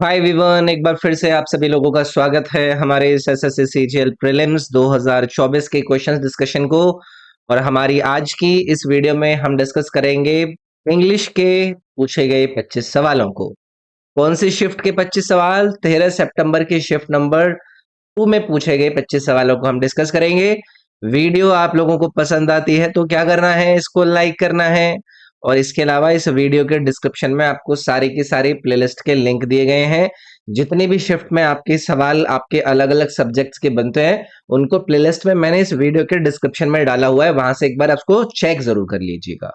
हाय Vivian, एक बार फिर से आप सभी लोगों का स्वागत है हमारे इस एसएससी सीजीएल प्रीलिम्स 2024 के क्वेश्चंस डिस्कशन को। और हमारी आज की इस वीडियो में हम डिस्कस करेंगे इंग्लिश के पूछे गए 25 सवालों को। कौन सी शिफ्ट के 25 सवाल? 13 सितंबर की शिफ्ट नंबर 2 में पूछे गए 25 सवालों को हम डिस्कस करेंगे। वीडियो आप लोगों को पसंद आती है तो क्या करना है, इसको लाइक करना है। और इसके अलावा इस वीडियो के डिस्क्रिप्शन में आपको सारी की सारी प्लेलिस्ट के लिंक दिए गए हैं। जितनी भी शिफ्ट में आपके सवाल आपके अलग अलग सब्जेक्ट्स के बनते हैं उनको प्लेलिस्ट में मैंने इस वीडियो के डिस्क्रिप्शन में डाला हुआ है, वहां से एक बार आपको चेक जरूर कर लीजिएगा।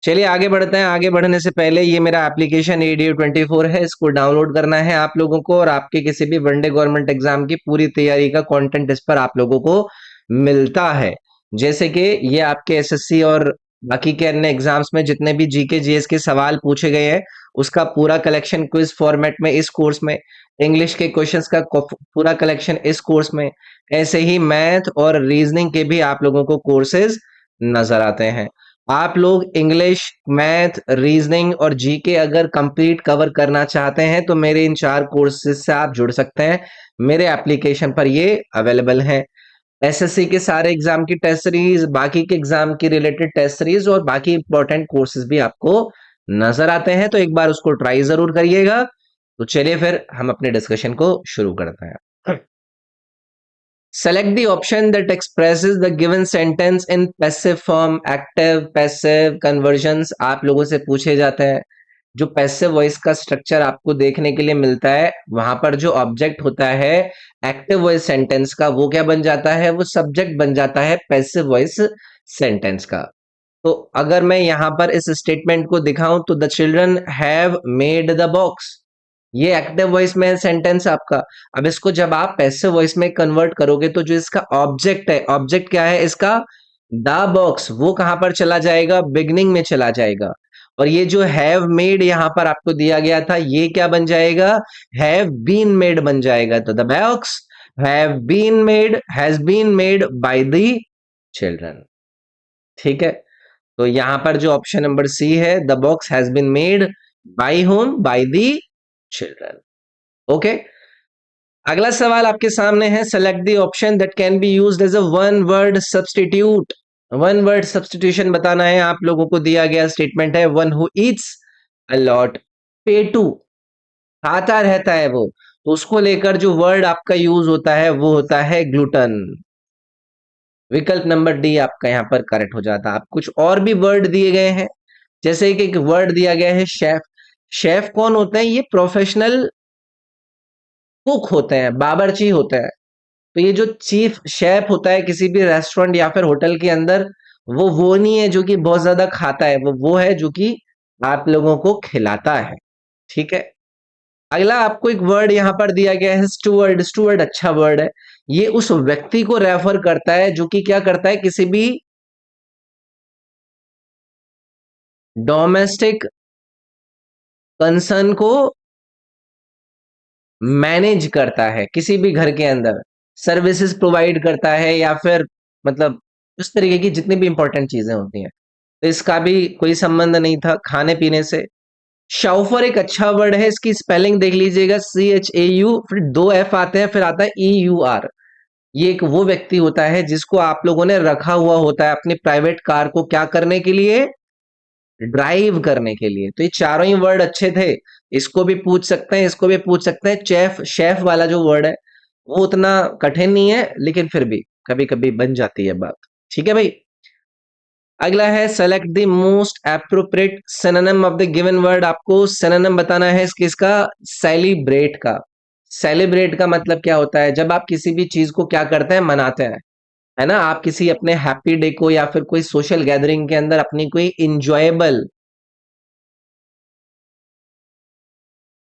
चलिए आगे बढ़ते हैं। आगे बढ़ने से पहले ये मेरा एप्लीकेशन ADU24 है, इसको डाउनलोड करना है आप लोगों को। और आपके किसी भी वनडे गवर्नमेंट एग्जाम की पूरी तैयारी का कंटेंट इस पर आप लोगों को मिलता है। जैसे कि ये आपके एसएससी और बाकी के अन्य एग्जाम्स में जितने भी जीके जीएस के सवाल पूछे गए हैं उसका पूरा कलेक्शन क्विज फॉर्मेट में इस कोर्स में, इंग्लिश के क्वेश्चंस का पूरा कलेक्शन इस कोर्स में, ऐसे ही मैथ और रीजनिंग के भी आप लोगों को कोर्सेज नजर आते हैं। आप लोग इंग्लिश, मैथ, रीजनिंग और जीके अगर कंप्लीट कवर करना चाहते हैं तो मेरे इन 4 कोर्सेज से आप जुड़ सकते हैं। मेरे एप्लीकेशन पर ये अवेलेबल है। एसएससी के सारे एग्जाम की टेस्ट सीरीज, बाकी के एग्जाम की रिलेटेड टेस्ट सीरीज और बाकी इंपॉर्टेंट कोर्सेज भी आपको नजर आते हैं, तो एक बार उसको ट्राई जरूर करिएगा। तो चलिए फिर हम अपने डिस्कशन को शुरू करते हैं। Select the option that expresses the given sentence in passive form. Active, passive, conversions आप लोगों से पूछे जाते हैं। जो पैसिव वॉइस का स्ट्रक्चर आपको देखने के लिए मिलता है वहां पर जो ऑब्जेक्ट होता है एक्टिव वॉइस सेंटेंस का, वो क्या बन जाता है? वो सब्जेक्ट बन जाता है पैसिव वॉइस सेंटेंस का। तो अगर मैं यहां पर इस स्टेटमेंट को दिखाऊं तो the children have made the box, ये एक्टिव वॉइस में सेंटेंस आपका। अब इसको जब आप पैसिव वॉइस में कन्वर्ट करोगे तो जो इसका ऑब्जेक्ट है, ऑब्जेक्ट क्या है इसका? द बॉक्स, वो कहां पर चला जाएगा? बिगनिंग में चला जाएगा। और ये जो हैव मेड यहां पर आपको दिया गया था ये क्या बन जाएगा? हैव बीन मेड बन जाएगा। तो the box have been made, has been made by the children. ठीक है, तो यहां पर जो ऑप्शन नंबर सी है, the box has been made by home? By the children. Okay, अगला सवाल आपके सामने है। Select the option that can be used as a one word substitute. One word substitution बताना है आप लोगों को। दिया गया स्टेटमेंट है one who eats a lot, पेटू, खाता रहता है वो, तो उसको लेकर जो वर्ड आपका यूज होता है वो होता है ग्लूटन। विकल्प नंबर डी आपका यहाँ पर करेक्ट हो जाता है। आप कुछ और भी वर्ड दिए गए हैं, जैसे कि एक वर्ड दिया गया है शेफ। शेफ कौन होते हैं? ये प्रोफेशनल कुक होते हैं, बावर्ची होते हैं। तो ये जो चीफ शेफ होता है किसी भी रेस्टोरेंट या फिर होटल के अंदर, वो नहीं है जो कि बहुत ज्यादा खाता है, वो है जो कि आप लोगों को खिलाता है। ठीक है, अगला आपको एक वर्ड यहां पर दिया गया है स्टूवर्ड। स्टूवर्ड अच्छा वर्ड है। ये उस व्यक्ति को रेफर करता है जो कि क्या करता है? किसी भी डोमेस्टिक कंसर्न को मैनेज करता है, किसी भी घर के अंदर सर्विसेज प्रोवाइड करता है, या फिर मतलब उस तरीके की जितनी भी इंपॉर्टेंट चीजें होती हैं। तो इसका भी कोई संबंध नहीं था खाने पीने से। शाउफर एक अच्छा वर्ड है, इसकी स्पेलिंग देख लीजिएगा, CHAU, फिर 2 F आते हैं, फिर आता है EUR। ये एक वो व्यक्ति होता है जिसको आप लोगों ने रखा हुआ होता है अपनी प्राइवेट कार को क्या करने के लिए? ड्राइव करने के लिए। तो ये चारों ही वर्ड अच्छे थे। इसको भी पूछ सकते हैं, इसको भी पूछ सकते हैं। चेफ, शेफ वाला जो वर्ड है वो उतना कठिन नहीं है, लेकिन फिर भी कभी कभी बन जाती है बात। ठीक है भाई, अगला है select the most appropriate synonym of the given word. आपको सिनोनिम बताना है किसका? सेलिब्रेट का। सेलिब्रेट का मतलब क्या होता है? जब आप किसी भी चीज को क्या करते हैं? मनाते हैं, है ना। आप किसी अपने हैप्पी डे को या फिर कोई सोशल गैदरिंग के अंदर अपनी कोई इंजॉयबल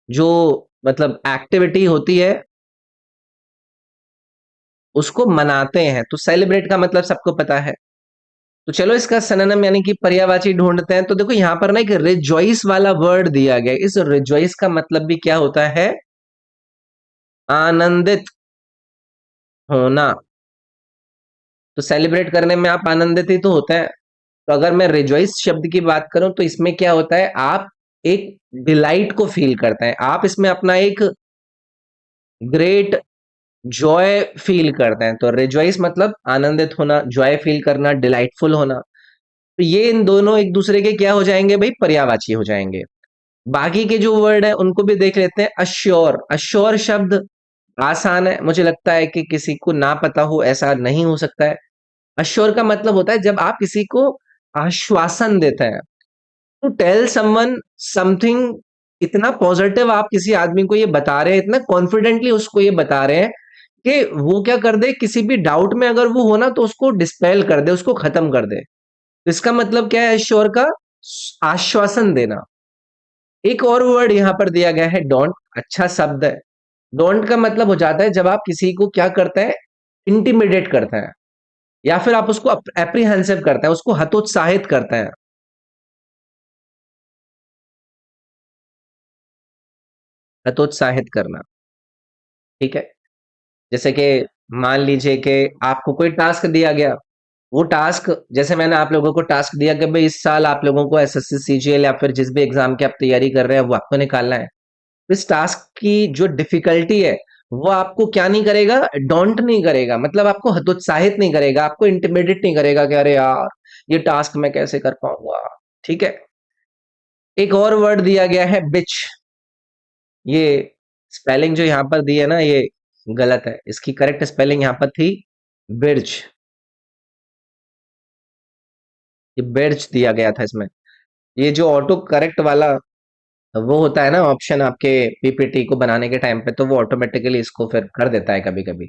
जो मतलब एक्टिविटी होती है उसको मनाते हैं, तो सेलिब्रेट का मतलब सबको पता है। तो चलो इसका सिनोनिम यानी कि पर्यायवाची ढूंढते हैं। तो देखो यहां पर ना एक रिजॉइस वाला वर्ड दिया गया है। इस रिजॉइस का मतलब भी क्या होता है? आनंदित होना। तो सेलिब्रेट करने में आप आनंदित ही तो होते हैं। तो अगर मैं रिजॉइस शब्द की बात करूं तो इसमें क्या होता है? आप एक डिलाइट को फील करते हैं, आप इसमें अपना एक ग्रेट जॉय फील करते हैं। तो रिजॉइस मतलब आनंदित होना, जॉय फील करना, डिलाइटफुल होना। तो ये इन दोनों एक दूसरे के क्या हो जाएंगे भाई, पर्यायवाची हो जाएंगे। बाकी के जो वर्ड है उनको भी देख लेते हैं। अश्योर, अश्योर शब्द आसान है, मुझे लगता है कि किसी को ना पता हो ऐसा नहीं हो सकता है। अश्योर का मतलब होता है जब आप किसी को आश्वासन देते हैं, टू टेल समवन समथिंग। इतना पॉजिटिव आप किसी आदमी को ये बता रहे हैं, इतना कॉन्फिडेंटली उसको ये बता रहे हैं कि वो क्या कर दे, किसी भी डाउट में अगर वो हो ना तो उसको डिस्पेल कर दे, उसको खत्म कर दे। तो इसका मतलब क्या है एश्योर का, आश्वासन देना। एक और वर्ड यहां पर दिया गया है डोंट, अच्छा शब्द है। डोंट का मतलब हो जाता है जब आप किसी को क्या करते हैं, इंटिमिडेट करते हैं, या फिर आप उसको एप्रीहेंसिव करते हैं, उसको हतोत्साहित करते हैं। हतोत्साहित करना, ठीक है। जैसे कि मान लीजिए कि आपको कोई टास्क दिया गया, वो टास्क, जैसे मैंने आप लोगों को टास्क दिया कि भाई इस साल आप लोगों को एसएससी सीजीएल या फिर जिस भी एग्जाम की आप तैयारी कर रहे हैं वो आपको निकालना है। इस टास्क की जो डिफिकल्टी है वो आपको क्या नहीं करेगा, डोंट नहीं करेगा, मतलब आपको हतोत्साहित नहीं करेगा, आपको इंटिमिडेट नहीं करेगा कि अरे यार ये टास्क मैं कैसे कर पाऊंगा। ठीक है। एक और वर्ड दिया गया है बिच। ये स्पेलिंग जो यहाँ पर दी है ना, ये गलत है, इसकी करेक्ट स्पेलिंग यहाँ पर थी बिर्च। ये बिर्च दिया गया था इसमें। ये जो ऑटो करेक्ट वाला वो होता है ना ऑप्शन आपके पीपीटी को बनाने के टाइम पे, तो वो ऑटोमेटिकली इसको फिर कर देता है कभी कभी।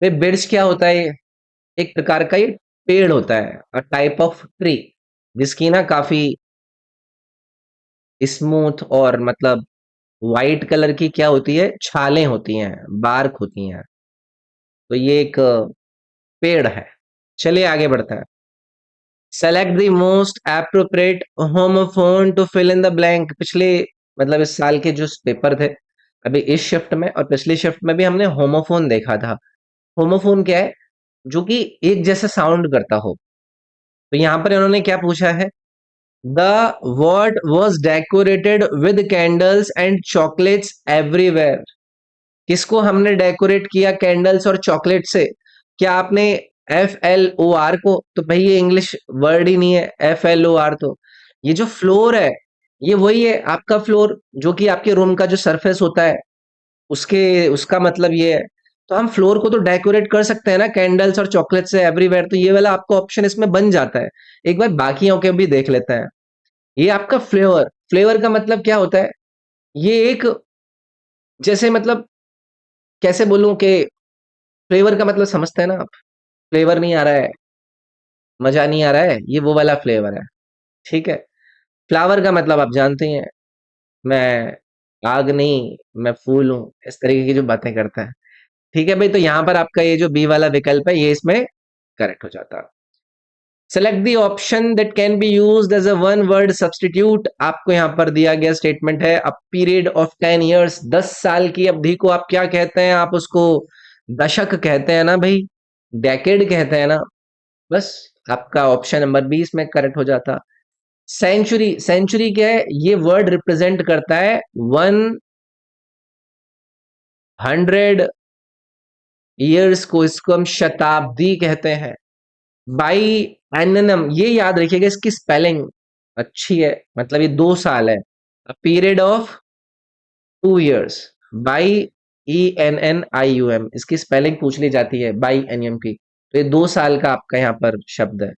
ये बिर्च क्या होता है, एक प्रकार का ये पेड़ होता है, अ टाइप ऑफ ट्री, जिसकी ना काफी स्मूथ और मतलब वाइट कलर की क्या होती है, छालें होती हैं, बार्क होती हैं। तो ये एक पेड़ है। चलिए आगे बढ़ते हैं। Select the most appropriate homophone to fill in the blank. पिछले मतलब इस साल के जो पेपर थे, अभी इस शिफ्ट में और पिछली शिफ्ट में भी हमने होमोफोन देखा था। होमोफोन क्या है, जो कि एक जैसा साउंड करता हो। तो यहां पर इन्होंने क्या पूछा है, the word was decorated with candles and chocolates everywhere. किसको हमने डेकोरेट किया कैंडल्स और चॉकलेट से? क्या आपने FLOR को? तो भाई ये इंग्लिश वर्ड ही नहीं है FLOR। तो ये जो फ्लोर है, ये वही है आपका फ्लोर, जो कि आपके रूम का जो सरफेस होता है, उसके उसका मतलब ये है। तो हम फ्लोर को तो डेकोरेट कर सकते हैं ना कैंडल्स और चॉकलेट से एवरीवेयर। तो ये वाला आपका ऑप्शन इसमें बन जाता है। एक बार बाकियों के भी देख लेते हैं। ये आपका फ्लेवर, फ्लेवर का मतलब क्या होता है, ये एक, जैसे मतलब कैसे बोलूं कि फ्लेवर का मतलब समझते हैं ना आप? फ्लेवर नहीं आ रहा है, मजा नहीं आ रहा है, ये वो वाला फ्लेवर है। ठीक है। फ्लावर का मतलब आप जानते ही हैं, मैं आग नहीं, मैं फूल हूं, इस तरीके की जो बातें करता है। ठीक है भाई, तो यहां पर आपका ये जो बी वाला विकल्प है ये इसमें करेक्ट हो जाता है। Select the option that can be used as a one word substitute. आपको यहां पर दिया गया स्टेटमेंट है, अ पीरियड ऑफ 10 years, 10 साल की अवधि को आप क्या कहते हैं, आप उसको दशक कहते हैं ना भाई, डेकेड कहते हैं ना। बस आपका ऑप्शन नंबर 20 में करेक्ट हो जाता। सेंचुरी, सेंचुरी क्या है, ये वर्ड रिप्रेजेंट करता है 100 years को, इसको हम शताब्दी कहते हैं। बाई एननम, ये याद रखिएगा, इसकी स्पेलिंग अच्छी है, मतलब ये 2 साल है। Period of 2 years, by ENNIUM, इसकी स्पेलिंग पूछ ली जाती है बाई एनएम की। तो ये 2 साल का आपका यहाँ पर शब्द है।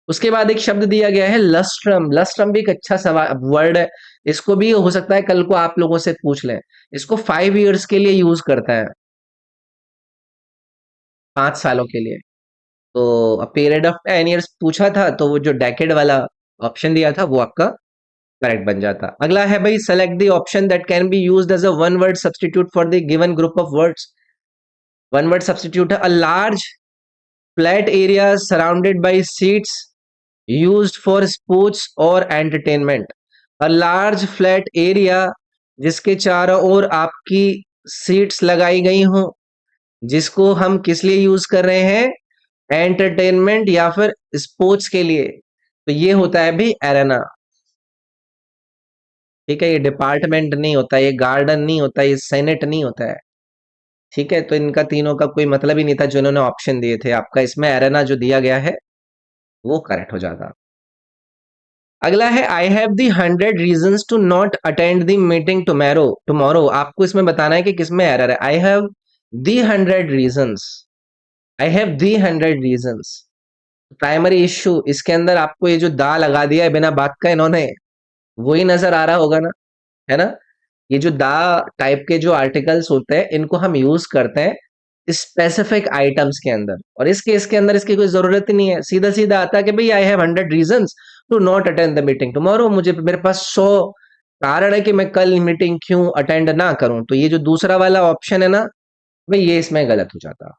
उसके बाद एक शब्द दिया गया है लस्ट्रम। लस्ट्रम भी एक अच्छा सवाल वर्ड है। इसको भी हो सकता है कल को आप लोगों से पूछ लें। इसको 5 years के लिए यूज करता है, 5 सालों के लिए। तो पीरियड ऑफ 10 years पूछा था, तो वो जो डेकेड वाला ऑप्शन दिया था वो आपका करेक्ट बन जाता। अगला है भाई, select the option that can be used as a one word substitute for the given group of words. One word substitute है, a large flat area surrounded by seats used for sports और entertainment। a large flat area, जिसके चारों ओर आपकी seats लगाई गई हो, जिसको हम किस लिए यूज कर रहे हैं, एंटरटेनमेंट या फिर स्पोर्ट्स के लिए। तो ये होता है भी एरेना। ठीक है, ये डिपार्टमेंट नहीं होता, ये गार्डन नहीं होता, ये सेनेट नहीं होता है। ठीक है, तो इनका तीनों का कोई मतलब ही नहीं था जो इन्होंने ऑप्शन दिए थे। आपका इसमें एरेना जो दिया गया है वो करेक्ट हो जाता। अगला है I have the 100 reasons to not attend the meeting tomorrow. Tomorrow आपको इसमें बताना है कि किसमें एरर है। I have the 100 reasons, I have the 100 reasons. Primary issue इसके अंदर आपको ये जो दा लगा दिया है बिना बात का इन्होंने, वही नजर आ रहा होगा ना, है ना। ये जो दा टाइप के जो आर्टिकल्स होते हैं इनको हम यूज करते हैं स्पेसिफिक आइटम्स के अंदर, और इस केस के अंदर इसकी कोई जरूरत ही नहीं है। सीधा सीधा आता है कि भाई I have 100 reasons to not attend the meeting tomorrow. मुझे मेरे पास 100 कारण है कि मैं कल मीटिंग क्यों अटेंड ना करूं। तो ये जो दूसरा वाला ऑप्शन है ना, भाई ये इसमें गलत हो जाता।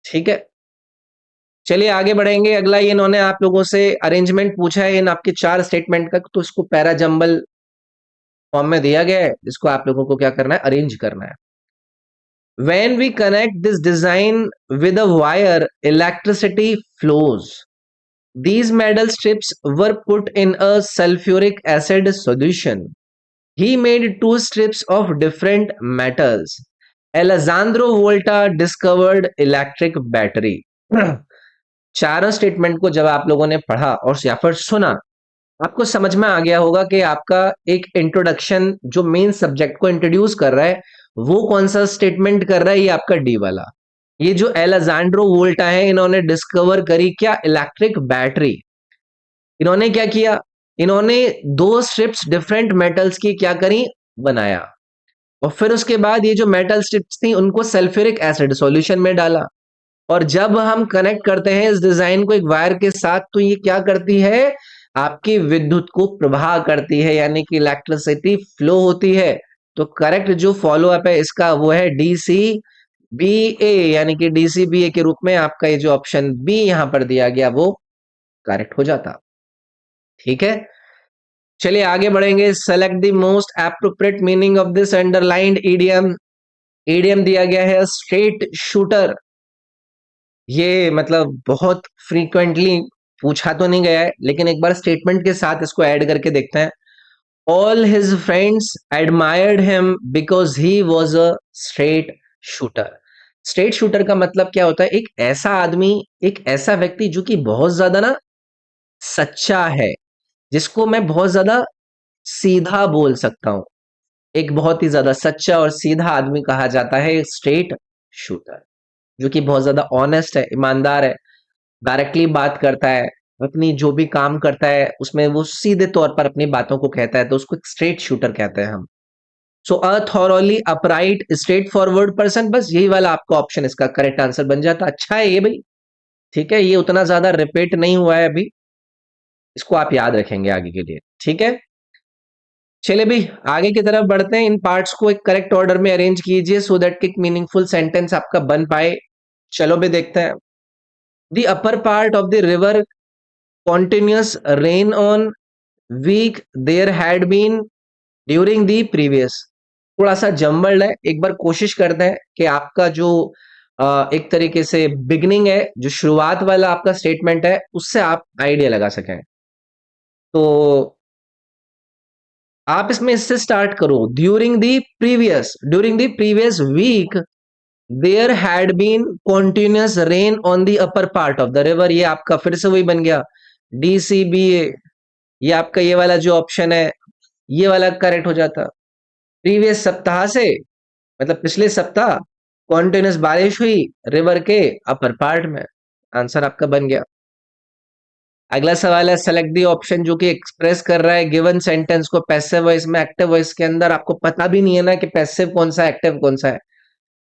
ठीक है, चलिए आगे बढ़ेंगे। अगला ये इन्होंने आप लोगों से अरेंजमेंट पूछा है इन आपके 4 स्टेटमेंट का, तो इसको पैरा जंबल फॉर्म में दिया गया है, इसको आप लोगों को क्या करना है, अरेंज करना है। When we connect this design with a wire, electricity flows. These metal strips were put in a sulfuric acid solution. He made 2 strips of different metals. Alessandro Volta discovered electric battery. चारों statement को जब आप लोगों ने पढ़ा और या फिर सुना, आपको समझ में आ गया होगा कि आपका एक इंट्रोडक्शन जो मेन सब्जेक्ट को इंट्रोड्यूस कर रहा है वो कौन सा स्टेटमेंट कर रहा है, ये आपका डी वाला। ये जो एलेजांड्रो वोल्टा है इन्होंने डिस्कवर करी क्या, इलेक्ट्रिक बैटरी। इन्होंने क्या किया, इन्होंने 2 स्ट्रिप्स डिफरेंट मेटल्स की क्या करी, बनाया। और फिर उसके बाद ये जो मेटल स्ट्रिप्स थी उनको सल्फ्यूरिक एसिड सॉल्यूशन में डाला, और जब हम कनेक्ट करते हैं इस डिजाइन को एक वायर के साथ तो ये क्या करती है, आपकी विद्युत को प्रवाह करती है, यानी कि इलेक्ट्रिसिटी फ्लो होती है। तो करेक्ट जो फॉलो अप है इसका वो है डीसी बी ए, यानी कि डीसी बी ए के रूप में आपका ये जो ऑप्शन बी यहां पर दिया गया वो करेक्ट हो जाता। ठीक है, चलिए आगे बढ़ेंगे। Select the most appropriate meaning of this underlined idiom. Idiom दिया गया है स्ट्रेट शूटर। ये मतलब बहुत फ्रीक्वेंटली पूछा तो नहीं गया है, लेकिन एक बार स्टेटमेंट के साथ इसको ऐड करके देखते हैं। All his friends admired him because he was a straight shooter. Straight shooter का मतलब क्या होता है, एक ऐसा आदमी, एक ऐसा व्यक्ति जो कि बहुत ज्यादा ना सच्चा है, जिसको मैं बहुत ज्यादा सीधा बोल सकता हूं। एक बहुत ही ज्यादा सच्चा और सीधा आदमी कहा जाता है स्ट्रेट शूटर, जो कि बहुत ज्यादा ऑनेस्ट है, ईमानदार है, डायरेक्टली बात करता है, अपनी जो भी काम करता है उसमें वो सीधे तौर पर अपनी बातों को कहता है, तो उसको एक स्ट्रेट शूटर कहते हैं हम। So a thoroughly upright straightforward person, बस यही वाला आपका ऑप्शन इसका करेक्ट आंसर बन जाता। अच्छा है ये भाई, ठीक है, ये उतना ज्यादा रिपीट नहीं हुआ है अभी, इसको आप याद रखेंगे आगे के लिए। ठीक है, चलिए भाई आगे की तरफ बढ़ते हैं। इन पार्ट्स को एक करेक्ट ऑर्डर में अरेंज कीजिए सो दैट कि एक मीनिंगफुल सेंटेंस आपका बन पाए। चलो भी देखते हैं। The upper part of the river continuous rain on week there had been during the previous। थोड़ा सा जम्बल्ड है, एक बार कोशिश करते हैं कि आपका जो एक तरीके से बिगनिंग है, जो शुरुआत वाला आपका स्टेटमेंट है उससे आप आइडिया लगा सकें। तो आप इसमें इससे स्टार्ट करो, during the previous week there had been continuous rain on the upper part of the river. ये आपका फिर से वही बन गया डीसीबीए। ये आपका ये वाला जो ऑप्शन है ये वाला करेक्ट हो जाता। प्रीवियस सप्ताह से मतलब पिछले सप्ताह कॉन्टिन्यूस बारिश हुई रिवर के अपर पार्ट में, आंसर आपका बन गया। अगला सवाल है सेलेक्ट दी ऑप्शन जो कि एक्सप्रेस कर रहा है गिवन सेंटेंस को पैसिव वॉइस में एक्टिव वॉइस के अंदर। आपको पता भी नहीं है ना कि पैसिव कौन सा एक्टिव कौन सा है,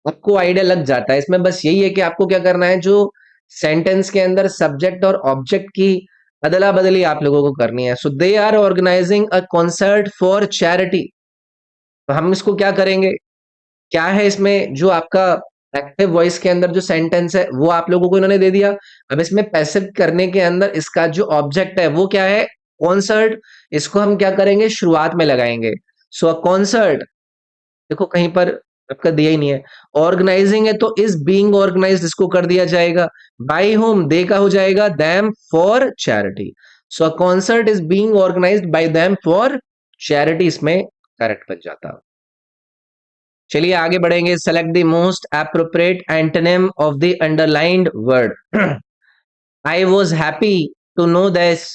आपको आइडिया लग जाता है इसमें। बस यही है कि आपको क्या करना है, जो सेंटेंस के अंदर सब्जेक्ट और ऑब्जेक्ट की अदला बदली आप लोगों को करनी है। So they are organising a concert for charity. तो हम इसको क्या करेंगे, क्या है इसमें जो आपका एक्टिव वॉइस के अंदर जो सेंटेंस है वो आप लोगों को इन्होंने दे दिया। अब इसमें पैसिव करने के अंदर इसका जो ऑब्जेक्ट है वो क्या है, कॉन्सर्ट। इसको हम क्या करेंगे, शुरुआत में लगाएंगे। सो अ कॉन्सर्ट, देखो कहीं पर आपका दिया ही नहीं है। ऑर्गेनाइजिंग है तो इज बीइंग ऑर्गेनाइज्ड इसको कर दिया जाएगा। बाय होम, दे का हो जाएगा them for charity. So a concert is being organised by them for charity इसमें करेक्ट बन जाता। चलिए आगे बढ़ेंगे। Select the most appropriate antonym of the underlined word. I was happy to know this,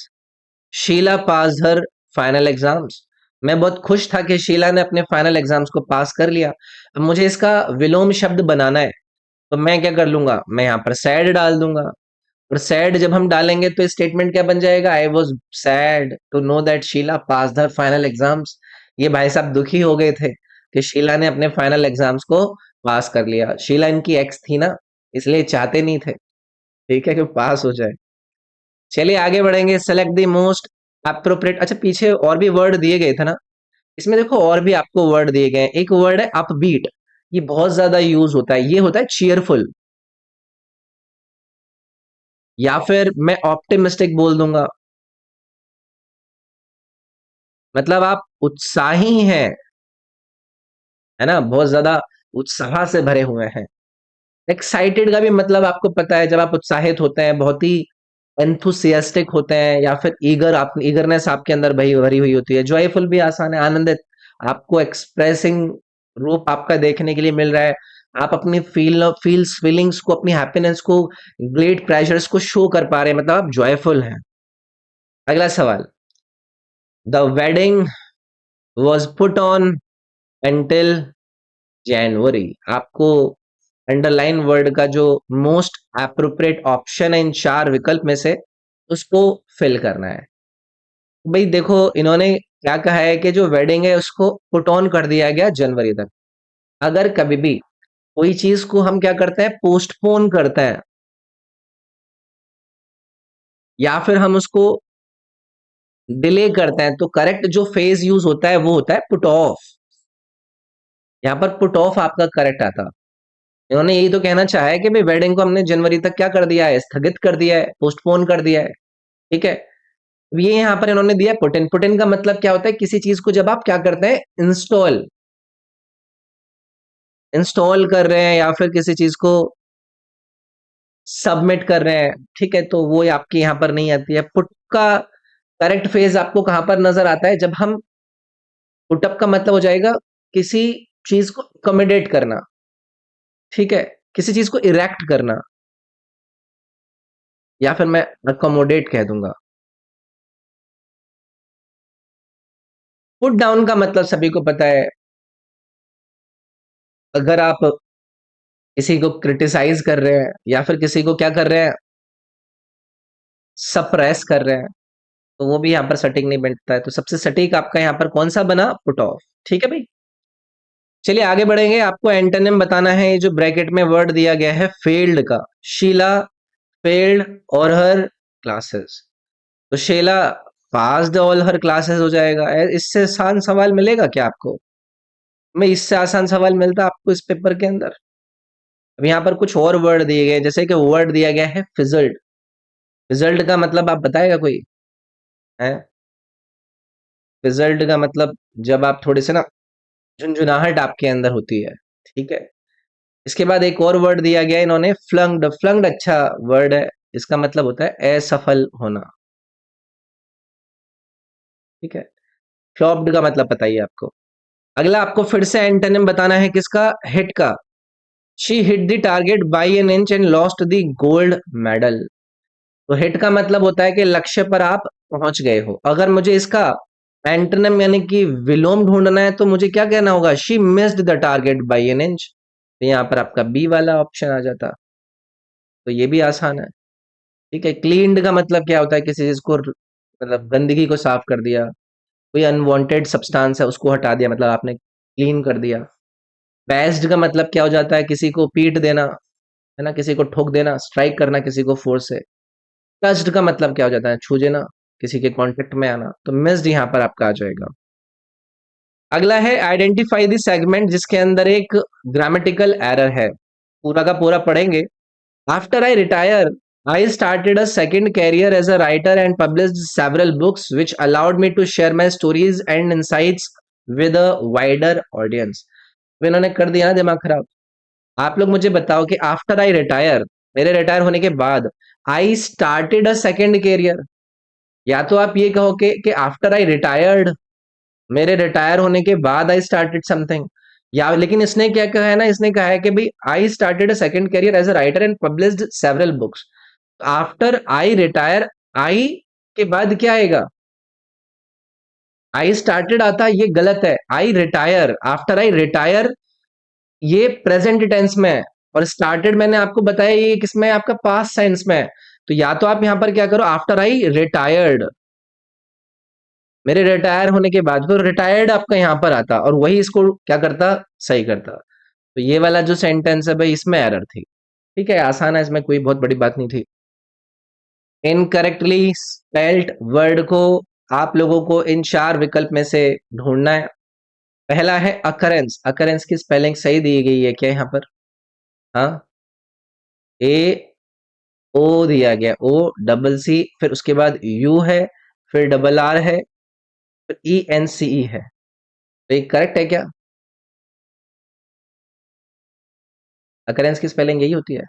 Sheela pass her final exams. मैं बहुत खुश था कि शीला ने अपने फाइनल एग्जाम्स को पास कर लिया। अब मुझे इसका विलोम शब्द बनाना है, तो मैं क्या कर लूंगा, मैं यहाँ पर सैड डाल दूंगा। और सैड जब हम डालेंगे तो स्टेटमेंट क्या बन जाएगा, I was sad to know that Sheela pass her final exams. ये भाई साहब दुखी हो गए थे कि शीला ने अपने फाइनल एग्जाम्स को पास कर लिया। शीला इनकी एक्स थी ना, इसलिए चाहते नहीं थे, ठीक है, कि पास हो जाए। चलिए आगे बढ़ेंगे। Select the most appropriate. अच्छा, पीछे और भी वर्ड दिए गए थे ना, इसमें देखो और भी आपको वर्ड दिए गए हैं। एक वर्ड है अपबीट, ये बहुत ज्यादा यूज होता है, ये होता है चीयरफुल। या फिर मैं ऑप्टिमिस्टिक बोल दूंगा, मतलब आप उत्साही हैं, है ना, बहुत ज्यादा उत्साह से भरे हुए हैं। एक्साइटेड का भी मतलब आपको पता है, जब आप उत्साहित होते हैं, बहुत ही एंथुसियास्टिक होते हैं, या फिर ईगर, आप ईगरनेस आपके अंदर भरी भरी हुई होती है। जॉयफुल भी आसान है, आनंदित, आपको एक्सप्रेसिंग रूप आपका देखने के लिए मिल रहा है। आप अपनी फीलिंग्स को, अपनी हैप्पीनेस को, ग्रेट प्रेशर्स को शो कर पा रहे हैं, मतलब आप जॉयफुल हैं। अगला सवाल। The wedding was put on until January. आपको अंडरलाइन वर्ड का जो मोस्ट एप्रोप्रिएट ऑप्शन है इन चार विकल्प में से, उसको फिल करना है। भाई देखो, इन्होंने क्या कहा है कि जो वेडिंग है उसको पुट ऑन कर दिया गया जनवरी तक। अगर कभी भी कोई चीज को हम क्या करते हैं, पोस्टपोन करते हैं, या फिर हम उसको डिले करते हैं, तो करेक्ट जो फेज यूज होता है वो होता है पुट ऑफ। यहाँ पर पुट ऑफ आपका करेक्ट आता। इन्होंने यही तो कहना चाहा है कि भाई वेडिंग को हमने जनवरी तक क्या कर दिया है, स्थगित कर दिया है, पोस्टपोन कर दिया है। ठीक है। अब ये यहाँ पर इन्होंने दिया पुटिन। पुटिन का मतलब क्या होता है, किसी चीज को जब आप क्या करते हैं, इंस्टॉल इंस्टॉल कर रहे हैं, या फिर किसी चीज को सबमिट कर रहे हैं, ठीक है, तो वो आपके यहाँ पर नहीं आती है। पुट का करेक्ट फेज आपको कहां पर नजर आता है, जब हम, पुटअप का मतलब हो जाएगा किसी चीज को अकोमोडेट करना, ठीक है, किसी चीज को इरेक्ट करना, या फिर मैं अकोमोडेट कह दूंगा। पुट डाउन का मतलब सभी को पता है, अगर आप किसी को क्रिटिसाइज कर रहे हैं, या फिर किसी को क्या कर रहे हैं, सप्रेस कर रहे हैं, तो वो भी यहाँ पर सटीक नहीं बनता है। तो सबसे सटीक आपका यहाँ पर कौन सा बना, पुट ऑफ। ठीक है भाई। चलिए आगे बढ़ेंगे। आपको एंटोनिम बताना है। ये जो ब्रैकेट में वर्ड दिया गया है फेल्ड का, शीला फेल्ड और हर क्लासेस, तो शीला पास्ड ऑल हर क्लासेस हो जाएगा। इससे आसान सवाल मिलेगा क्या आपको? मैं इससे आसान सवाल मिलता आपको इस पेपर के अंदर। अब यहाँ पर कुछ और वर्ड दिए गए, जैसे कि वर्ड दिया गया है फिजल्ड। फिजल्ड का मतलब आप बताएगा कोई है? फिजल्ड का मतलब जब आप थोड़े से ना, झुंझुनाहट आपके अंदर होती है, ठीक है। इसके बाद एक और वर्ड दिया गया है इन्होंने, फ्लंक्ड। फ्लंक्ड अच्छा वर्ड है, इसका मतलब होता है असफल होना, ठीक है। फ्लॉप्ड का मतलब बताइए आपको। अगला आपको फिर से एंटोनिम बताना है किसका, हिट का। She hit the target by an inch and lost the gold medal. तो हिट का मतलब होता है कि लक्ष्य पर आप पहुंच गए हो। अगर मुझे इसका एंटोनिम यानी कि विलोम ढूंढना है, तो मुझे क्या कहना होगा, she missed the target by an inch. तो यहाँ पर आपका बी वाला ऑप्शन आ जाता। तो ये भी आसान है, ठीक है। क्लीन्ड का मतलब क्या होता है, किसी चीज को मतलब गंदगी को साफ कर दिया, कोई अनवांटेड सब्सटेंस है उसको हटा दिया, मतलब आपने क्लीन कर दिया। बेस्ड का मतलब क्या हो जाता है, किसी को पीट देना, है ना, किसी को ठोक देना, स्ट्राइक करना किसी को फोर्स से। टच्ड का मतलब क्या हो जाता है, छू देना, किसी के कांटेक्ट में आना। तो मिस्ड यहाँ पर आपका आ जाएगा। अगला है आइडेंटिफाई द सेगमेंट, जिसके अंदर एक ग्रामेटिकल एरर है। पूरा का पूरा पढ़ेंगे। After I retire, I started a second career as a writer and published several books which allowed me to share my stories and insights with a wider audience. तो इन्होंने कर दिया ना दिमाग खराब। आप लोग मुझे बताओ कि आफ्टर आई रिटायर, मेरे रिटायर होने के बाद, I started a second career, या तो आप ये कहो कि आफ्टर आई रिटायर्ड मेरे रिटायर होने के बाद आई स्टार्टेड समथिंग, या लेकिन इसने क्या कहा है ना, इसने कहा है कि भाई I started a second career as a writer and published several books. After I retire, I के बाद क्या आएगा? आई स्टार्टेड आता है, ये गलत है। I retire, after I retire, ये प्रेजेंट टेंस में है। और स्टार्टेड मैंने आपको बताया ये किसमें है, आपका पास्ट टेंस में है। तो या तो आप यहां पर क्या करो, आफ्टर आई रिटायर्ड, मेरे रिटायर होने के बाद, तो रिटायर्ड आपका यहां पर आता और वही इसको क्या करता, सही करता। तो ये वाला जो सेंटेंस है भाई, इसमें एरर थी। ठीक है, आसान है, इसमें कोई बहुत बड़ी बात नहीं थी। इनकरेक्टली स्पेल्ड वर्ड को आप लोगों को इन चार विकल्प में से ढूंढना है। पहला है अकरेंस, अकरेंस की स्पेलिंग सही दी गई है क्या यहाँ पर? हाँ, ए ओ दिया गया, ओ डबल सी, फिर उसके बाद यू है, फिर डबल आर है, फिर ई एन सी ई है। तो ये करेक्ट है क्या? अकरेंस की स्पेलिंग यही होती है,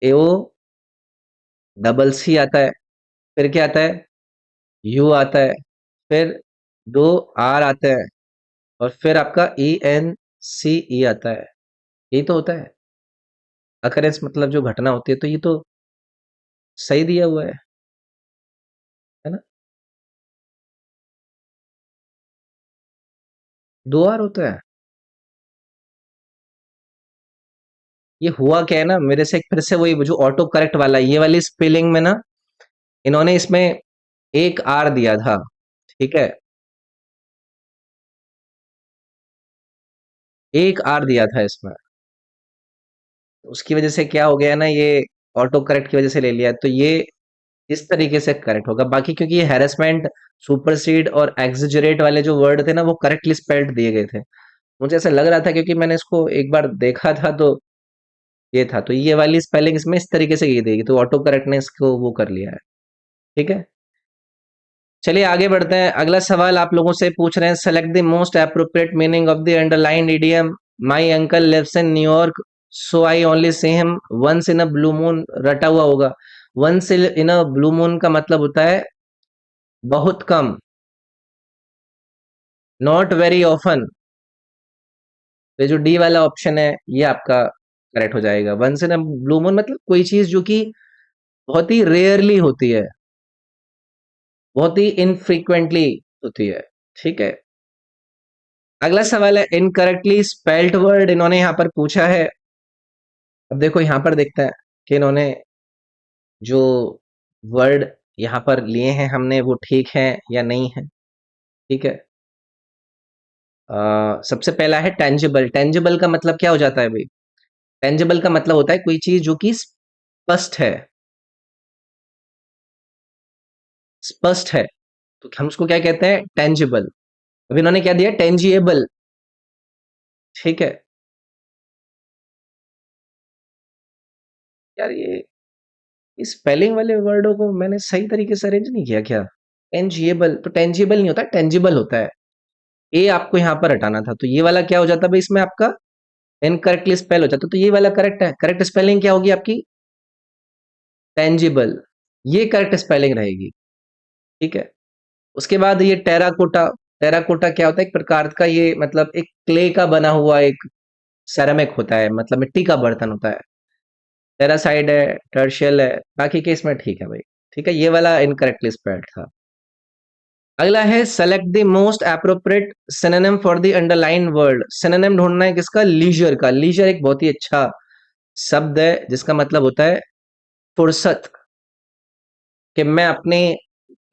ए ओ डबल सी आता है, फिर क्या आता है, यू आता है, फिर दो आर आते हैं, और फिर आपका ई एन सी ई आता है। यही तो होता है अकरेंस, मतलब जो घटना होती है। तो ये तो सही दिया हुआ है ना? दो आर होता है। ये हुआ क्या है ना, मेरे से एक फिर से वही जो ऑटो करेक्ट वाला, ये वाली स्पेलिंग में ना इन्होंने इसमें एक आर दिया था। ठीक है, एक आर दिया था इसमें, उसकी वजह से क्या हो गया ना, ये ऑटो करेक्ट की वजह से ले लिया। तो ये इस तरीके से करेक्ट होगा। बाकी क्योंकि ये हैरेसमेंट, सुपरसीड और एग्जिजरेट वाले जो वर्ड थे ना, वो करेक्टली स्पेल्ड दिए गए थे। मुझे ऐसा लग रहा था क्योंकि मैंने इसको एक बार देखा था, तो ये था। तो ये वाली स्पेलिंग इसमें इस तरीके से की देगी, तो ऑटो करेक्ट ने इसको वो कर लिया है। ठीक है, चलिए आगे बढ़ते हैं। अगला सवाल आप लोगों से पूछ रहे हैं, select the most appropriate meaning of the underlined idiom my uncle lives in New York so I only see him once in a blue moon. रटा हुआ होगा। Once in a blue moon का मतलब होता है बहुत कम, नॉट वेरी ऑफन। ये जो डी वाला ऑप्शन है ये आपका करेक्ट हो जाएगा। Once in a blue moon मतलब कोई चीज जो कि बहुत ही रेयरली होती है, बहुत ही इनफ्रीक्वेंटली होती है। ठीक है, अगला सवाल है इनकरेक्टली स्पेल्ड वर्ड इन्होंने यहां पर पूछा है। अब देखो यहां पर देखते हैं कि इन्होंने जो वर्ड यहां पर लिए हैं हमने, वो ठीक है या नहीं है। ठीक है, सबसे पहला है टेंजिबल। टेंजिबल का मतलब क्या हो जाता है भाई? टेंजिबल का मतलब होता है कोई चीज जो कि स्पष्ट है, स्पष्ट है। तो हम उसको क्या कहते हैं, टेंजिबल। अब इन्होंने क्या दिया, टेंजिएबल। ठीक है यार, ये स्पेलिंग वाले वर्डों को मैंने सही तरीके से अरेंज नहीं किया क्या? टेंजिएबल तो टेंजिबल नहीं होता, टेंजिबल होता है। ए आपको यहां पर हटाना था, तो ये वाला क्या हो जाता भाई, इसमें आपका इनकरेक्टली स्पेल हो जाता। तो ये वाला करेक्ट है। करेक्ट स्पेलिंग क्या होगी आपकी, टेंजिबल। ये करेक्ट स्पेलिंग रहेगी। ठीक है, उसके बाद ये टेराकोटा। टेराकोटा क्या होता है, एक प्रकार का ये मतलब एक क्ले का बना हुआ एक सेरेमिक होता है, मतलब मिट्टी का बर्तन होता है। टेरासाइड है, टर्शियल है, बाकी के इसमें ठीक है भाई। ठीक है, ये वाला इनकरेक्टली स्पेल्ड था। अगला है select the most appropriate synonym for the underline word. Synonym ढूंढना है किसका, लीजर का। लीजर एक बहुत ही अच्छा शब्द है जिसका मतलब होता है फुर्सत, कि मैं अपने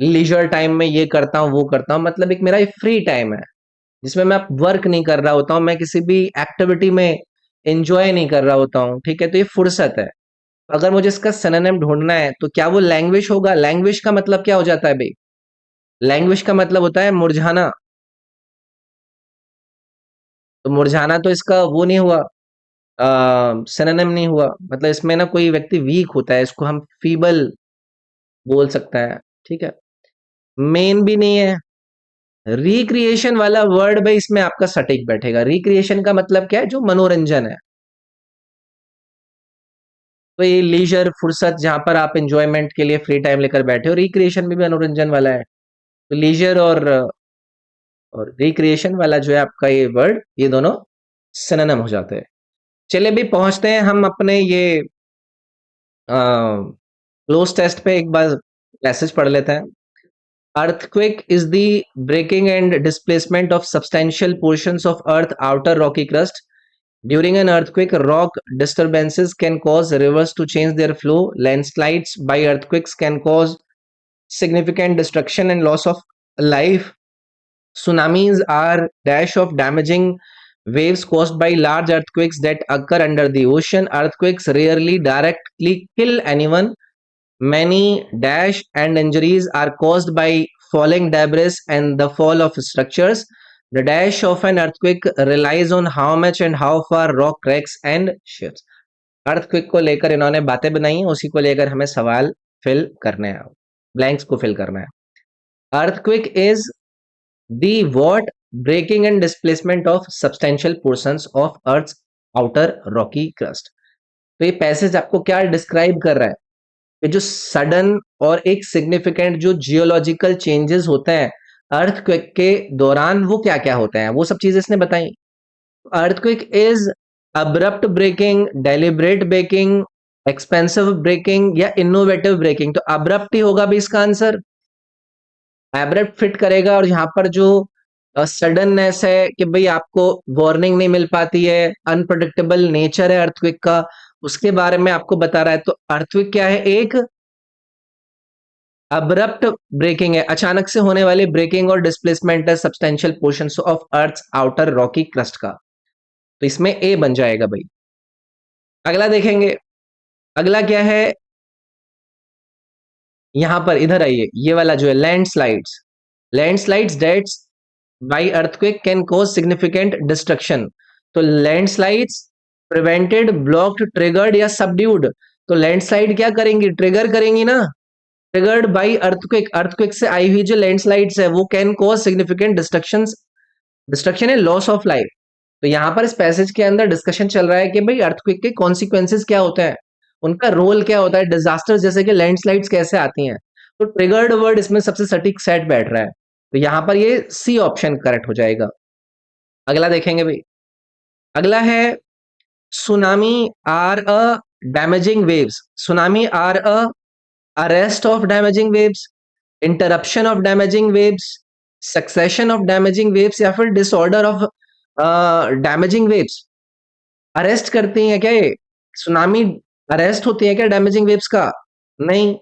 लीजर टाइम में ये करता हूँ वो करता हूँ, मतलब एक मेरा एक फ्री टाइम है जिसमें मैं वर्क नहीं कर रहा होता हूँ, मैं किसी भी एक्टिविटी में एंजॉय नहीं कर रहा होता हूँ। ठीक है, तो ये फुर्सत है। अगर मुझे इसका सिनोनिम ढूंढना है तो क्या वो लैंग्वेज होगा? लैंग्वेज का मतलब क्या हो जाता है भाई? लैंग्वेज का मतलब होता है मुरझाना। तो मुरझाना तो इसका वो नहीं हुआ, सिनोनिम नहीं हुआ। मतलब इसमें ना कोई व्यक्ति वीक होता है, इसको हम फीबल बोल सकता है। ठीक है, मेन भी नहीं है। रिक्रिएशन वाला वर्ड भाई इसमें आपका सटीक बैठेगा। रिक्रिएशन का मतलब क्या है, जो मनोरंजन है। तो ये लीजर, फुर्सत, जहां पर आप एंजॉयमेंट के लिए फ्री टाइम लेकर बैठे हो, रिक्रिएशन में भी मनोरंजन वाला है। तो लीजर और रिक्रिएशन वाला जो है आपका ये वर्ड, ये दोनों सिनोनिम हो जाते हैं। चलिए भी पहुंचते हैं हम अपने ये क्लोज टेस्ट पे। एक बार मैसेज पढ़ लेते हैं। Earthquake is the breaking and displacement of substantial portions of Earth's outer rocky crust. During an earthquake, rock disturbances can cause rivers to change their flow. Landslides by earthquakes can cause significant destruction and loss of life. Tsunamis are dash of damaging waves caused by large earthquakes that occur under the ocean. Earthquakes rarely directly kill anyone. Many dash and injuries are caused by falling debris and the fall of structures. The dash of an earthquake relies on how much and how far rock cracks and shifts. Earthquake को लेकर इन्होंने बातें बनाई हैं, उसी को लेकर हमें सवाल फिल करने हैं, ब्लैंक्स को फिल करना है। Earthquake is the what breaking and displacement of substantial portions of earth's outer rocky crust. तो ये पैसेज आपको क्या डिस्क्राइब कर रहा है कि जो सडन और एक सिग्निफिकेंट जो जियोलॉजिकल चेंजेस होते हैं अर्थक्वेक के दौरान, वो क्या क्या होते हैं, वो सब चीजें इसने बताई। Earthquake is abrupt breaking, deliberate breaking, expensive breaking या इनोवेटिव ब्रेकिंग। तो अब्रप्ट ही होगा भी इसका आंसर, एब्रप्ट फिट करेगा। और यहाँ पर जो सडननेस है कि भाई आपको वार्निंग नहीं मिल पाती है, अनप्रडिक्टेबल नेचर है अर्थक्वेक का, उसके बारे में आपको बता रहा है। तो अर्थक्वेक क्या है, एक अब्रप्ट ब्रेकिंग है, अचानक से होने वाली ब्रेकिंग और डिस्प्लेसमेंट है substantial portions of earth's outer rocky crust का। तो इसमें ए बन जाएगा भाई। अगला देखेंगे, अगला क्या है, यहां पर इधर आइए, ये वाला जो है landslides. Landslides dates by earthquake can cause significant destruction. तो लैंडस्लाइड्स प्रिवेंटेड, ब्लॉक्ड, ट्रिगर्ड या सबड्यूड। तो लैंडस्लाइड क्या करेंगी, ट्रिगर करेंगी ना। ट्रिगर्ड बाई अर्थक्वेक, अर्थक्वेक से आई हुई जो लैंडस्लाइड्स है वो कैन कॉज सिग्निफिकेंट डिस्ट्रक्शन है, लॉस ऑफ लाइफ। तो यहां पर इस पैसेज के अंदर डिस्कशन चल रहा है कि भाई अर्थक्वेक के कॉन्सिक्वेंसेस क्या होते हैं, उनका रोल क्या होता है, डिजास्टर जैसे कि लैंडस्लाइड्स कैसे आती हैं। तो ट्रिगर्ड वर्ड इसमें सबसे सटीक सेट बैठ रहा है, तो यहां पर ये सी ऑप्शन करेक्ट हो जाएगा। अगला देखेंगे भाई, अगला है tsunami are a damaging waves. Tsunami are a arrest of damaging waves, interruption of damaging waves, succession of damaging waves या फिर disorder of damaging waves. Arrest करती हैं क्या ये सुनामी, अरेस्ट होती है क्या डैमेजिंग वेव्स का, नहीं।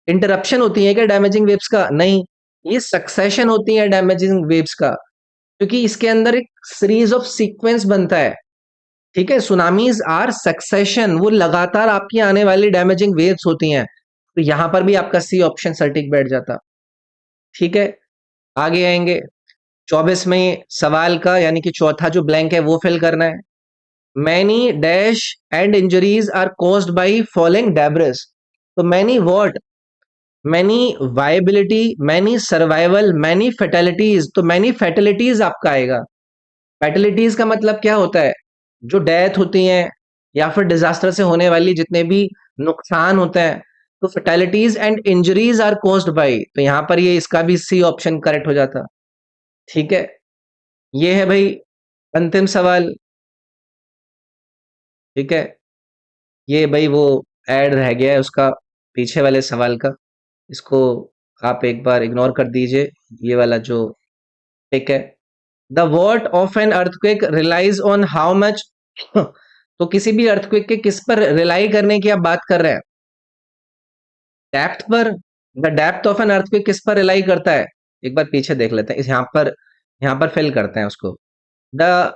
इंटरप्शन होती है क्या डैमेजिंग वेव्स का, नहीं। ये सक्सेशन होती है डैमेजिंग वेव्स का, क्योंकि इसके अंदर एक सीरीज ऑफ सीक्वेंस बनता है। ठीक है, सुनामीज आर सक्सेशन, वो लगातार आपकी आने वाली डैमेजिंग वेव्स होती हैं। तो यहां पर भी आपका सी ऑप्शन सटीक बैठ जाता। ठीक है, आगे आएंगे 24वें सवाल का, यानी कि चौथा जो ब्लैंक है वो फिल करना है। Many dash and injuries are caused by falling debris. तो many what, many viability, many survival, many fatalities. तो मैनी फैटेलिटीज आपका आएगा। फैटेलिटीज का मतलब क्या होता है, जो डेथ होती है या फिर डिजास्टर से होने वाली जितने भी नुकसान होते हैं। तो fatalities and injuries are caused by, तो यहां पर ये इसका भी सी ऑप्शन करेक्ट हो जाता। ठीक है, ये है भाई अंतिम सवाल। ठीक है, ये भाई वो ऐड रह गया है उसका पीछे वाले सवाल का, इसको आप एक बार इग्नोर कर दीजिए, ये वाला जो टिक है। The what of an earthquake relies on how much. तो किसी भी अर्थक्वेक के किस पर रिलाई करने की आप बात कर रहे हैं, डेप्थ पर। The depth of an earthquake किस पर रिलाई करता है, एक बार पीछे देख लेते हैं, इस यहाँ पर फिल करते हैं उसको। The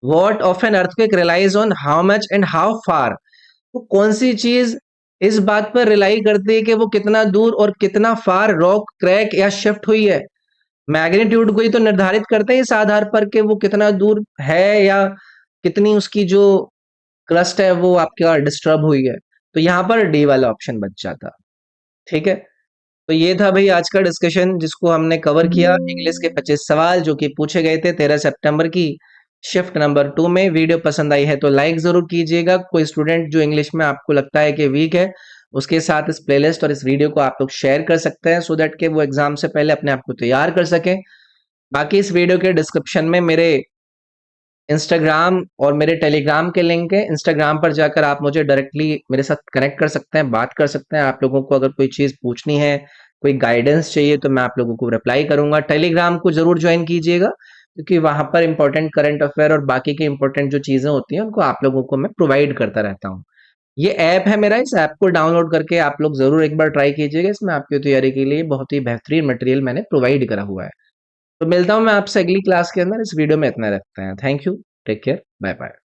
what of an earthquake relies on how much and how far. तो कौन सी चीज इस बात पर रिलाई करती है कि वो कितना दूर और कितना फार रॉक क्रैक या शिफ्ट हुई है। मैग्नीट्यूड को ही तो निर्धारित करते हैं इस आधार पर कि वो कितना दूर है या कितनी उसकी जो क्रस्ट है वो आपका डिस्टर्ब हुई है। तो यहां पर डी वाला ऑप्शन बच जाता। ठीक है, तो ये था भाई आज का डिस्कशन जिसको हमने कवर किया, इंग्लिश के 25 सवाल जो कि पूछे गए थे 13 सितंबर की शिफ्ट नंबर 2 में। वीडियो पसंद आई है तो लाइक जरूर कीजिएगा। कोई स्टूडेंट जो इंग्लिश में आपको लगता है कि वीक है उसके साथ इस प्लेलिस्ट और इस वीडियो को आप लोग शेयर कर सकते हैं सो दैट कि वो एग्ज़ाम से पहले अपने आप को तैयार कर सकें। बाकी इस वीडियो के डिस्क्रिप्शन में मेरे इंस्टाग्राम और मेरे टेलीग्राम के लिंक है। इंस्टाग्राम पर जाकर आप मुझे डायरेक्टली मेरे साथ कनेक्ट कर सकते हैं, बात कर सकते हैं। आप लोगों को अगर कोई चीज़ पूछनी है, कोई गाइडेंस चाहिए तो मैं आप लोगों को रिप्लाई करूँगा। टेलीग्राम को ज़रूर जॉइन कीजिएगा क्योंकि वहाँ पर इम्पोर्टेंट करंट अफेयर और बाकी की इम्पोर्टेंट जो चीज़ें होती हैं उनको आप लोगों को मैं प्रोवाइड करता रहता हूँ। ये ऐप है मेरा, इस ऐप को डाउनलोड करके आप लोग ज़रूर एक बार ट्राई कीजिएगा। इसमें आपकी तैयारी के लिए बहुत ही बेहतरीन मटेरियल मैंने प्रोवाइड करा हुआ है। तो मिलता हूँ मैं आपसे अगली क्लास के अंदर। इस वीडियो में इतना रखते हैं। Thank you, take care, bye bye.